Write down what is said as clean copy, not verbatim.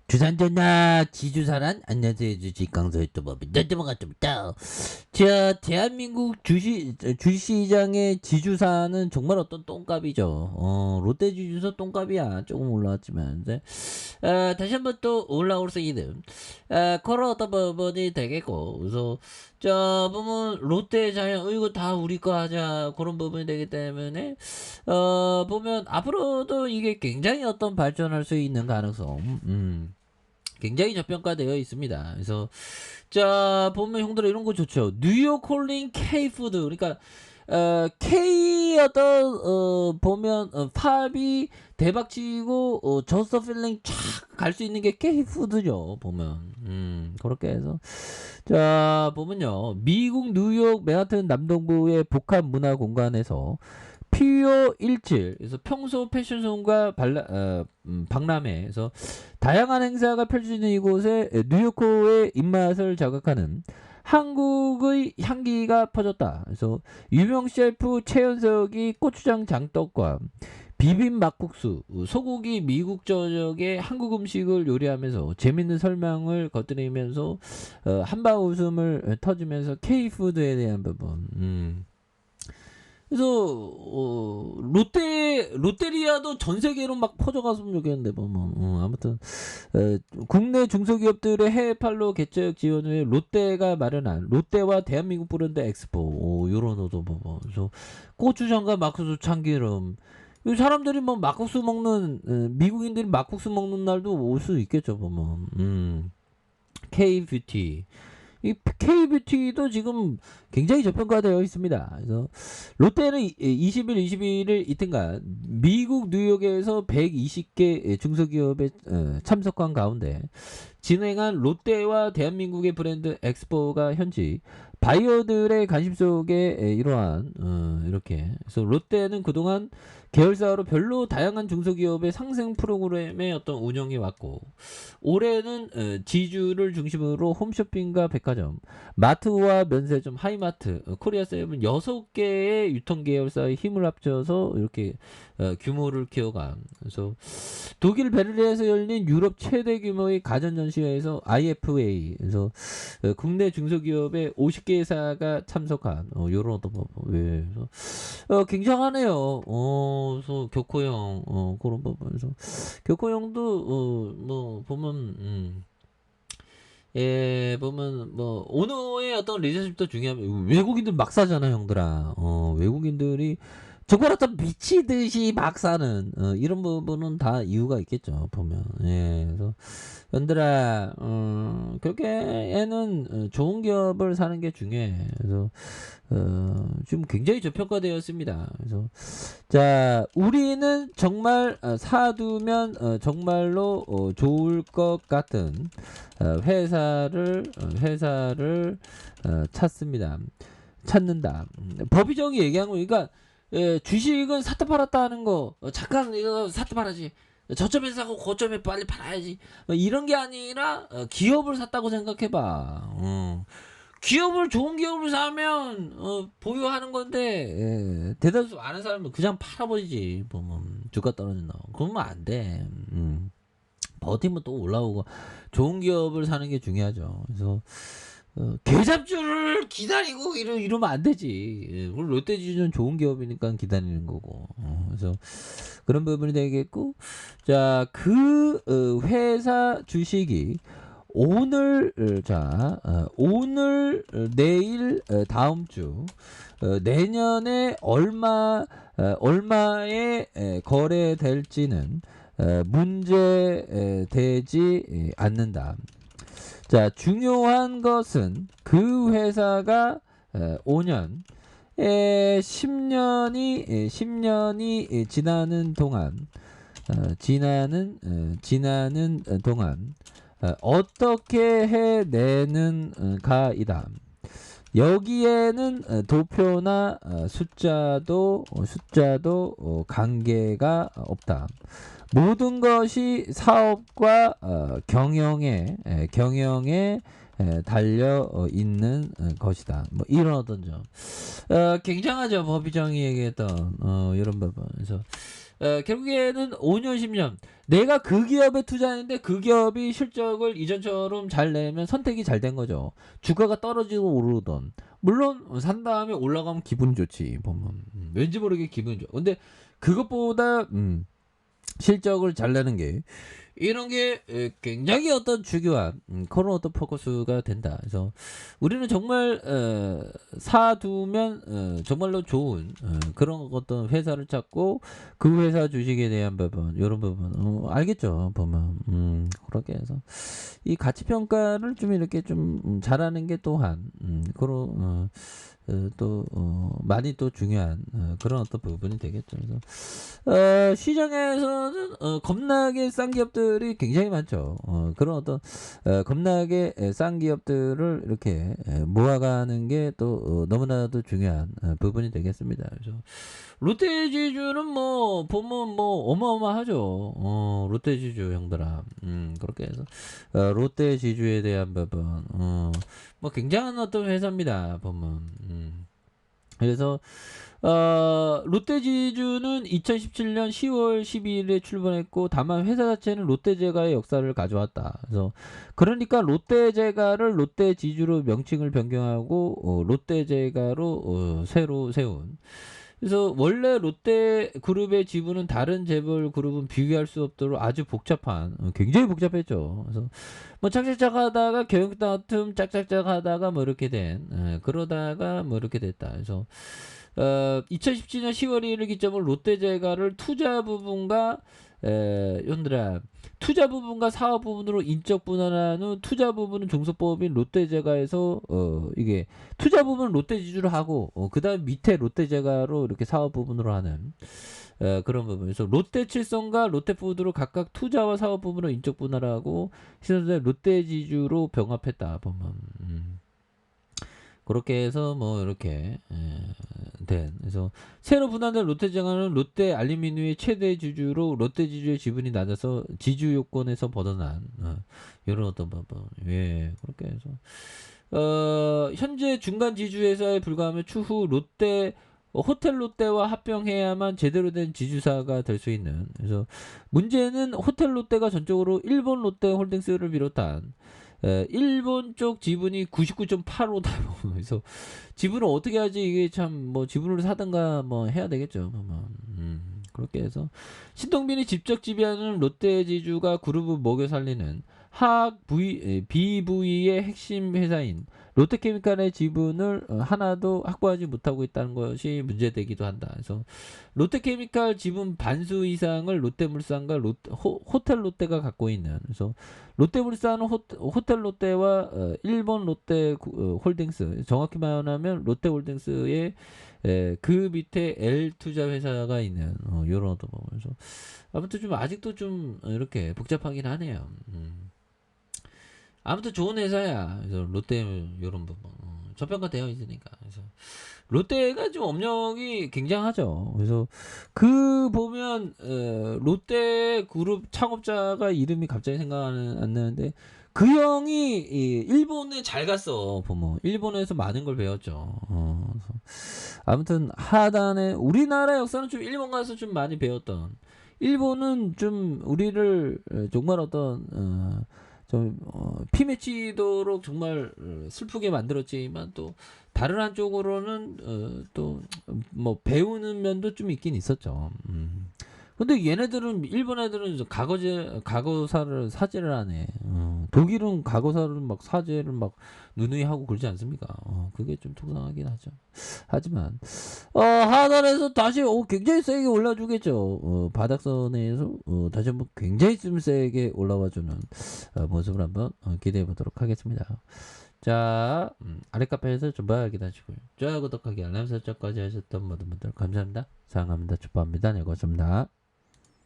주산전나 지주사란 안녕하세요 주식강사의 또법인데 넘어갔습니다. 자 대한민국 주시장의 지주사는 정말 어떤 똥값이죠. 롯데 지주사 똥값이야. 조금 올라왔지만 다시 한번 또 올라올 수 있는 그런 어떤 부분이 되겠고, 그래서 자 보면 롯데 자이언 이거 다 우리 거 하자 그런 부분이 되기 때문에 보면 앞으로도 이게 굉장히 어떤 발전할 수 있는 가능성 굉장히 저평가되어 있습니다. 그래서 자 보면 형들 이런 거 좋죠. 뉴욕 콜링 K푸드, 그러니까 K 어떤 보면 팝이 대박치고 저스트 필링 쫙 갈 수 있는 게 K푸드죠. 보면 그렇게 해서 자 보면요, 미국 뉴욕 맨하튼 남동부의 복합 문화 공간에서 피오 17, 그래서 평소 패션존과 박람회에서 다양한 행사가 펼쳐지는 이곳에 뉴요커의 입맛을 자극하는 한국의 향기가 퍼졌다. 그래서 유명 셰프 최연석이 고추장 장떡과 비빔 막국수, 소고기 미국 저녁의 한국 음식을 요리하면서 재밌는 설명을 겉들이면서 한방 웃음을 터주면서 K푸드에 대한 부분. 그래서 롯데리아도 전 세계로 막 퍼져갔으면 좋겠는데 보면 아무튼 국내 중소기업들의 해외팔로 개척 지원 후에 롯데가 마련한 롯데와 대한민국 브랜드 엑스포 요런 것도 뭐 그래서 고추장과 막국수 참기름, 이 사람들이 뭐 막국수 먹는 미국인들이 막국수 먹는 날도 올 수 있겠죠 보면. K뷰티, 이 K뷰티도 지금 굉장히 저평가되어 있습니다. 그래서 롯데는 20일, 21일 이틀간 미국 뉴욕에서 120개 중소기업의 참석한 가운데 진행한 롯데와 대한민국의 브랜드 엑스포가 현지 바이어들의 관심 속에 이러한 이렇게, 그래서 롯데는 그동안 계열사로 별로 다양한 중소기업의 상생 프로그램의 어떤 운영이 왔고, 올해는 지주를 중심으로 홈쇼핑과 백화점, 마트와 면세점, 하이마트, 코리아세븐 6개의 유통계열사의 힘을 합쳐서 이렇게 규모를 키워간, 그래서 독일 베를린에서 열린 유럽 최대 규모의 가전 전시회에서 IFA, 그래서 국내 중소기업의 50개사가 참석한 요런 어떤 그래서 굉장하네요. 그래서 격호형 그런 부분에서 격호형도 뭐 보면 예, 보면 뭐 오너의 어떤 리더십도 중요하면 외국인들 막 사잖아 형들아. 외국인들이 정말 어떤 미치듯이 막 사는 이런 부분은 다 이유가 있겠죠 보면. 예, 그래서 얘들아 결국에는 좋은 기업을 사는 게 중요해. 그래서 지금 굉장히 저평가되었습니다. 그래서 자 우리는 정말 사두면 정말로 좋을 것 같은 회사를 찾는다. 법이정이 얘기한 거, 그러니까 주식은 샀다 팔았다 하는 거, 잠깐 이거 샀다 팔아야지, 저점에 사고 고점에 빨리 팔아야지, 이런 게 아니라 기업을 샀다고 생각해봐. 기업을, 좋은 기업을 사면 보유하는 건데, 대다수 아는 사람은 그냥 팔아버리지. 보면 주가 떨어진다 그러면 안 돼. 버티면 또 올라오고, 좋은 기업을 사는 게 중요하죠. 그래서 계잡주를 기다리고 이러면 안 되지. 롯데지주는 좋은 기업이니까 기다리는 거고. 그래서 그런 부분이 되겠고, 자 그 회사 주식이 오늘 오늘 내일 다음 주 내년에 얼마에 거래될지는 문제되지 않는다. 자 중요한 것은 그 회사가 5년 10년이 지나는 동안 어떻게 해내는가이다. 여기에는 도표나 숫자도 관계가 없다. 모든 것이 사업과 경영에 달려 있는 것이다. 뭐 이런 어떤 점, 굉장하죠 법이정이 얘기했던 이런 부분. 그래서 결국에는 5년 10년 내가 그 기업에 투자했는데 그 기업이 실적을 이전처럼 잘 내면 선택이 잘 된 거죠. 주가가 떨어지고 오르던 물론 산 다음에 올라가면 기분이 좋지 보면 왠지 모르게 기분이 좋아. 근데 그것보다 실적을 잘 내는 게 이런 게 굉장히 어떤 중요한 그런 어떤 포커스가 된다. 그래서 우리는 정말 사두면 정말로 좋은 그런 어떤 회사를 찾고 그 회사 주식에 대한 부분 이런 부분 알겠죠 보면 그렇게 해서 이 가치 평가를 좀 이렇게 좀 잘하는 게 또한 그런 또 많이 또 중요한 그런 어떤 부분이 되겠죠. 그래서 시장에서는 겁나게 싼 기업들이 굉장히 많죠. 그런 어떤 겁나게 싼 기업들을 이렇게 모아가는 게 또 너무나도 중요한 부분이 되겠습니다. 그래서 롯데지주는 뭐 보면 뭐 어마어마하죠. 롯데지주 형들아. 그렇게 해서 롯데지주에 대한 부분 뭐 굉장한 어떤 회사입니다. 보면. 그래서 롯데지주는 2017년 10월 12일에 출범했고 다만 회사 자체는 롯데제과의 역사를 가져왔다. 그래서 그러니까 롯데제과를 롯데지주로 명칭을 변경하고 롯데제과로 새로 세운. 그래서 원래 롯데그룹의 지분은 다른 재벌 그룹은 비교할 수 없도록 아주 복잡한 굉장히 복잡했죠. 그래서 뭐 짝짝짝 하다가 경영다툼 짝짝짝 하다가 뭐 이렇게 된 그러다가 뭐 이렇게 됐다. 그래서 2017년 10월 1일 기점으로 롯데제과를 투자 부분과 연들아 투자 부분과 사업 부분으로 인적 분할한 후 투자 부분은 종속법인 롯데제과에서 이게 투자 부분은 롯데지주로 하고 그다음 밑에 롯데제과로 이렇게 사업 부분으로 하는 그런 부분에서 롯데칠성과 롯데푸드로 각각 투자와 사업 부분으로 인적 분할하고 신선대 롯데지주로 병합했다 보면 그렇게 해서 뭐 이렇게 된 그래서 새로 분할된 롯데제과는 롯데 알루미늄의 최대 주주로 롯데지주의 지분이 낮아서 지주 요건에서 벗어난 이런 어떤 부분 그렇게 해서 현재 중간 지주회사에 불과하며 추후 롯데 호텔 롯데와 합병해야만 제대로 된 지주사가 될 수 있는 그래서 문제는 호텔 롯데가 전적으로 일본 롯데홀딩스를 비롯한 일본 쪽 지분이 99.85다. 그래서 지분을 어떻게 하지 이게 참 뭐 지분을 사든가 뭐 해야 되겠죠. 그렇게 해서 신동빈이 직접 지배하는 롯데지주가 그룹을 먹여 살리는 하악 BV의 핵심 회사인 롯데케미칼의 지분을 하나도 확보하지 못하고 있다는 것이 문제되기도 한다. 그래서 롯데케미칼 지분 반수 이상을 롯데물산과 호텔 롯데가 갖고 있는 그래서 롯데물산은 호텔 롯데와 일본 롯데 홀딩스 정확히 말하면 롯데홀딩스의 그 밑에 L 투자 회사가 있는 이런 어떤 부분에서 아무튼 좀 아직도 좀 이렇게 복잡하긴 하네요. 아무튼 좋은 회사야. 그래서 롯데 이런 부분 저평가되어 있으니까. 그래서 롯데가 좀 업력이 굉장하죠. 그래서 그 보면 롯데 그룹 창업자가 이름이 갑자기 생각 안 나는데 그 형이 일본에 잘 갔어. 보면 일본에서 많은 걸 배웠죠. 그래서 아무튼 하단에 우리나라 역사는 좀 일본 가서 좀 많이 배웠던. 일본은 좀 우리를 정말 어떤 좀 피 맺히도록 정말 슬프게 만들었지만 또 다른 한쪽으로는 또 뭐 배우는 면도 좀 있긴 있었죠. 근데 얘네들은 일본 애들은 이제 과거사를 사죄를 하네. 독일은 과거사를 막 사죄를 막 누누이 하고 그러지 않습니까? 그게 좀 속상하긴 하죠. 하지만 하단에서 다시 굉장히 세게 올라주겠죠. 바닥선에서 다시 한번 굉장히 좀 세게 올라와주는 모습을 한번 기대해 보도록 하겠습니다. 자, 아래 카페에서 좀 확인하시고요. 좋아요, 구독하기, 알람 설정까지 하셨던 모든 분들 감사합니다. 사랑합니다. 축복합니다. 네, 고맙습니다.